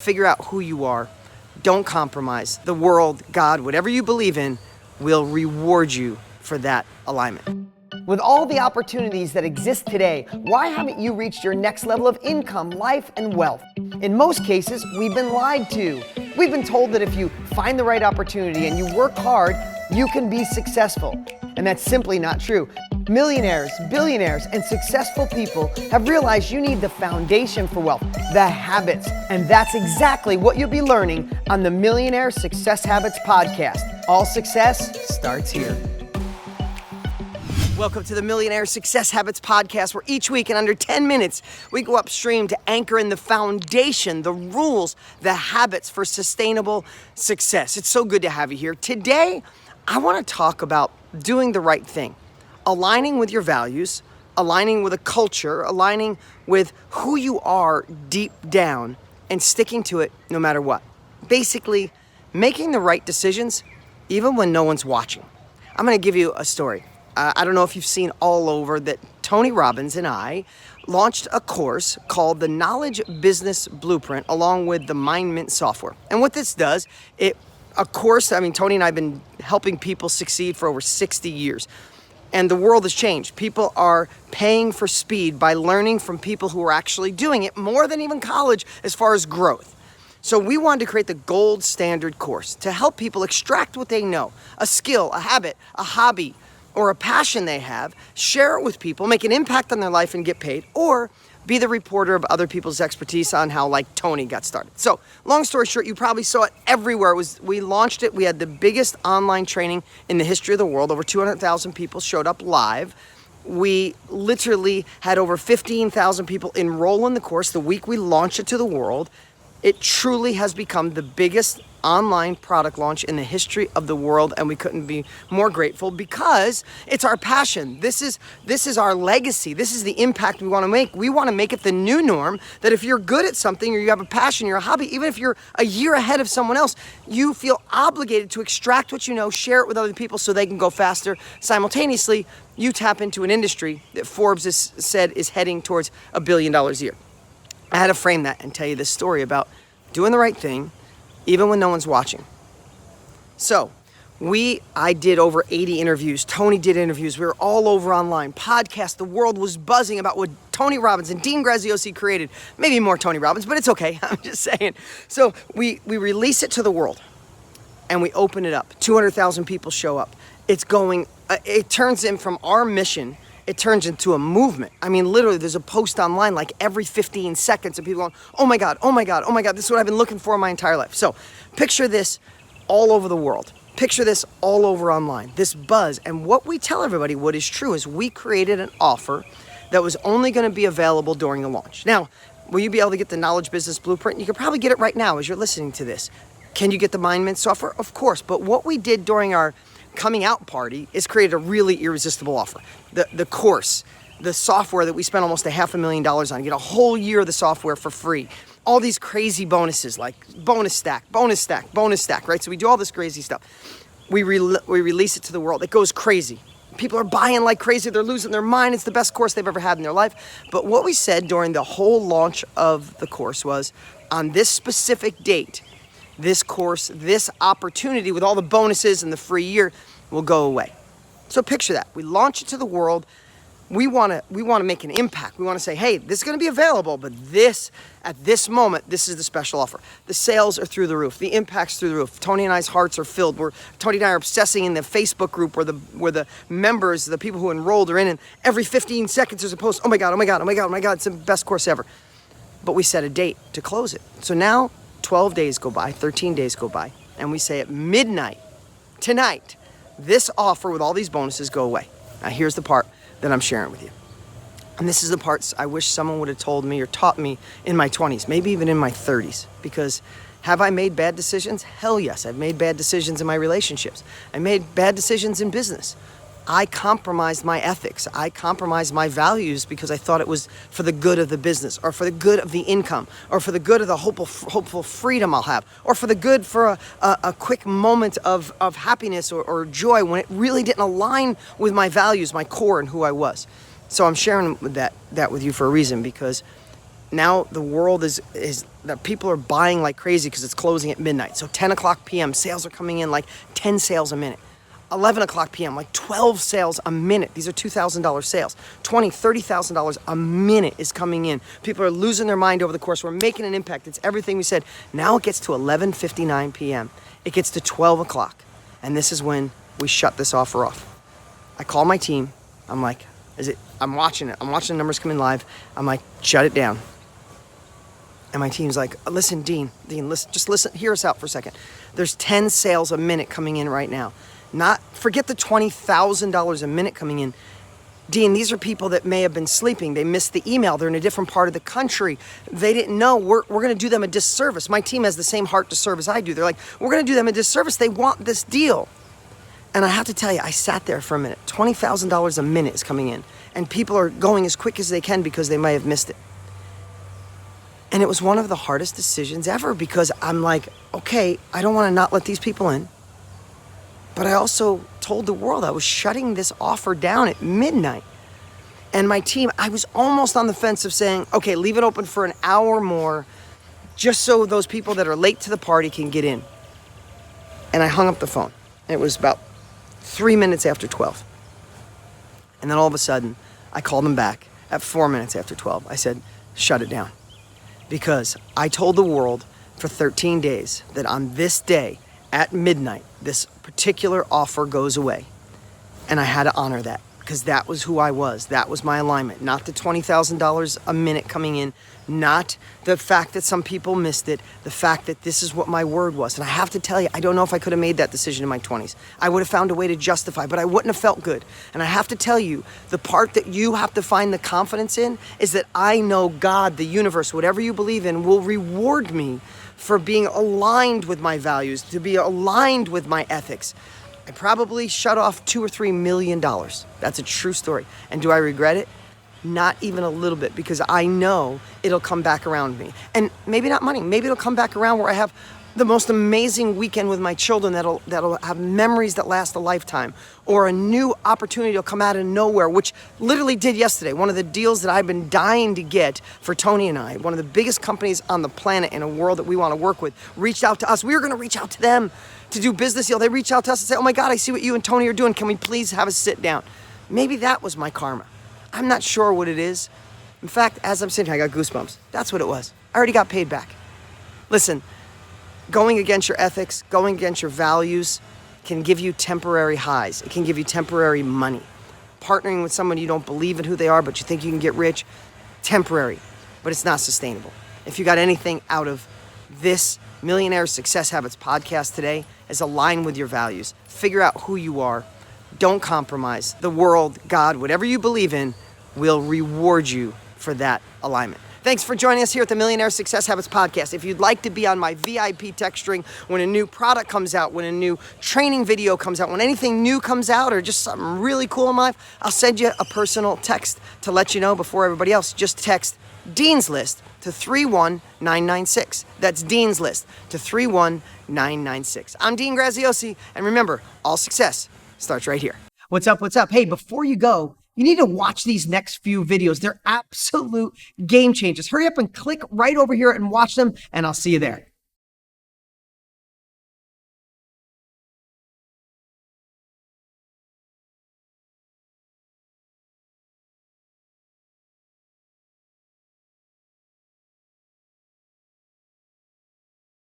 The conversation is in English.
Figure out who you are. Don't compromise. The world, God, whatever you believe in, will reward you for that alignment. With all the opportunities that exist today, why haven't you reached your next level of income, life, and wealth? In most cases, we've been lied to. We've been told that if you find the right opportunity and you work hard, you can be successful. And that's simply not true. Millionaires, billionaires, and successful people have realized you need the foundation for wealth, the habits. And that's exactly what you'll be learning on the Millionaire Success Habits podcast. All success starts here. Welcome to the Millionaire Success Habits podcast, where each week in under 10 minutes, we go upstream to anchor in the foundation, the rules, the habits for sustainable success. It's so good to have you here. Today, I want to talk about doing the right thing. Aligning with your values, aligning with a culture, aligning with who you are deep down, and sticking to it no matter what. Basically, making the right decisions even when no one's watching. I'm going to give you a story. I don't know if you've seen all over that Tony Robbins and I launched a course called the Knowledge Business Blueprint along with the Mind Mint software. And what this does, Tony and I have been helping people succeed for over 60 years. And the world has changed. People are paying for speed by learning from people who are actually doing it more than even college as far as growth. So we wanted to create the gold standard course to help people extract what they know, a skill, a habit, a hobby, or a passion they have, share it with people, make an impact on their life and get paid, or be the reporter of other people's expertise on how, like, Tony got started. So, long story short, you probably saw it everywhere. We launched it. We had the biggest online training in the history of the world. Over 200,000 people showed up live. We literally had over 15,000 people enroll in the course the week we launched it to the world. It truly has become the biggest online product launch in the history of the world, and we couldn't be more grateful because it's our passion. This is our legacy. This is the impact we want to make. We want to make it the new norm that if you're good at something or you have a passion, you're a hobby, even if you're a year ahead of someone else, you feel obligated to extract what you know, share it with other people so they can go faster. Simultaneously, you tap into an industry that Forbes has said is heading towards $1 billion a year. I had to frame that and tell you this story about doing the right thing, even when no one's watching. So, I did over 80 interviews. Tony did interviews. We were all over online. Podcasts. The world was buzzing about what Tony Robbins and Dean Graziosi created. Maybe more Tony Robbins, but it's okay. I'm just saying. So we release it to the world, and we open it up. 200,000 people show up. It turns in from our mission. It turns into a movement. I mean, literally, there's a post online like every 15 seconds of people going, oh my God, oh my God, oh my God, this is what I've been looking for my entire life. So picture this all over the world. Picture this all over online, this buzz. And what we tell everybody, what is true, is we created an offer that was only going to be available during the launch. Now, will you be able to get the Knowledge Business Blueprint? You can probably get it right now as you're listening to this. Can you get the Mind Mint software? Of course. But what we did during our coming out party is create a really irresistible offer. The course, the software that we spent almost $500,000 on, get a whole year of the software for free. All these crazy bonuses like bonus stack, right? So we do all this crazy stuff. We release it to the world. It goes crazy. People are buying like crazy. They're losing their mind. It's the best course they've ever had in their life. But what we said during the whole launch of the course was, on this specific date, this course, this opportunity with all the bonuses and the free year will go away. So picture that. We launch it to the world. We want to make an impact. We want to say, hey, this is going to be available, but at this moment, this is the special offer. The sales are through the roof. The impact's through the roof. Tony and I's hearts are filled. Tony and I are obsessing in the Facebook group where the members, the people who enrolled are in, and every 15 seconds there's a post, oh my God, oh my God, oh my God, oh my God, it's the best course ever. But we set a date to close it. So now 12 days go by, 13 days go by, and we say at midnight, tonight, this offer with all these bonuses go away. Now here's the part that I'm sharing with you. And this is the parts I wish someone would have told me or taught me in my 20s, maybe even in my 30s. Because have I made bad decisions? Hell yes, I've made bad decisions in my relationships. I made bad decisions in business. I compromised my ethics. I compromised my values because I thought it was for the good of the business, or for the good of the income, or for the good of the hopeful freedom I'll have, or for the good for a quick moment of happiness or joy when it really didn't align with my values, my core, and who I was. So I'm sharing that with you for a reason, because now the world is that people are buying like crazy because it's closing at midnight. So 10 o'clock p.m. sales are coming in like 10 sales a minute. 11 o'clock p.m., like 12 sales a minute. These are $2,000 sales. $20,000, $30,000 a minute is coming in. People are losing their mind over the course. We're making an impact. It's everything we said. Now it gets to 11:59 p.m. It gets to 12 o'clock. And this is when we shut this offer off. I call my team. I'm like, I'm watching it. I'm watching the numbers come in live. I'm like, shut it down. And my team's like, listen, Dean, listen, just listen, hear us out for a second. There's 10 sales a minute coming in right now. Forget the $20,000 a minute coming in. Dean, these are people that may have been sleeping. They missed the email. They're in a different part of the country. They didn't know. We're going to do them a disservice. My team has the same heart to serve as I do. They're like, we're going to do them a disservice. They want this deal. And I have to tell you, I sat there for a minute. $20,000 a minute is coming in. And people are going as quick as they can because they may have missed it. And it was one of the hardest decisions ever because I'm like, okay, I don't want to not let these people in. But I also told the world I was shutting this offer down at midnight. And my team, I was almost on the fence of saying, okay, leave it open for an hour more just so those people that are late to the party can get in. And I hung up the phone. It was about 3 minutes after 12. And then all of a sudden, I called them back at 4 minutes after 12. I said, shut it down. Because I told the world for 13 days that on this day at midnight, this particular offer goes away. And I had to honor that because that was who I was. That was my alignment. Not the $20,000 a minute coming in. Not the fact that some people missed it. The fact that this is what my word was. And I have to tell you, I don't know if I could have made that decision in my 20s. I would have found a way to justify, but I wouldn't have felt good. And I have to tell you, the part that you have to find the confidence in is that I know God, the universe, whatever you believe in, will reward me for being aligned with my values, to be aligned with my ethics. I probably shut off $2 or $3 million. That's a true story. And do I regret it? Not even a little bit, because I know it'll come back around me. And maybe not money. Maybe it'll come back around where I have the most amazing weekend with my children that'll have memories that last a lifetime, or a new opportunity will come out of nowhere, which literally did yesterday. One of the deals that I've been dying to get for Tony and I, one of the biggest companies on the planet in a world that we want to work with, reached out to us. We were going to reach out to them to do business deal. They reached out to us and said, oh my God, I see what you and Tony are doing. Can we please have a sit down? Maybe that was my karma. I'm not sure what it is. In fact, as I'm sitting here, I got goosebumps. That's what it was. I already got paid back. Listen, going against your ethics, going against your values can give you temporary highs. It can give you temporary money. Partnering with someone you don't believe in who they are, but you think you can get rich, temporary, but it's not sustainable. If you got anything out of this Millionaire Success Habits podcast today, is align with your values. Figure out who you are. Don't compromise. The world, God, whatever you believe in, will reward you for that alignment. Thanks for joining us here at the Millionaire Success Habits podcast. If you'd like to be on my VIP text string when a new product comes out, when a new training video comes out, when anything new comes out, or just something really cool in life, I'll send you a personal text to let you know before everybody else. Just text Dean's List to 31996. That's Dean's List to 31996. I'm Dean Graziosi, and remember, all success starts right here. What's up? What's up? Hey, before you go, you need to watch these next few videos. They're absolute game changers. Hurry up and click right over here and watch them, and I'll see you there.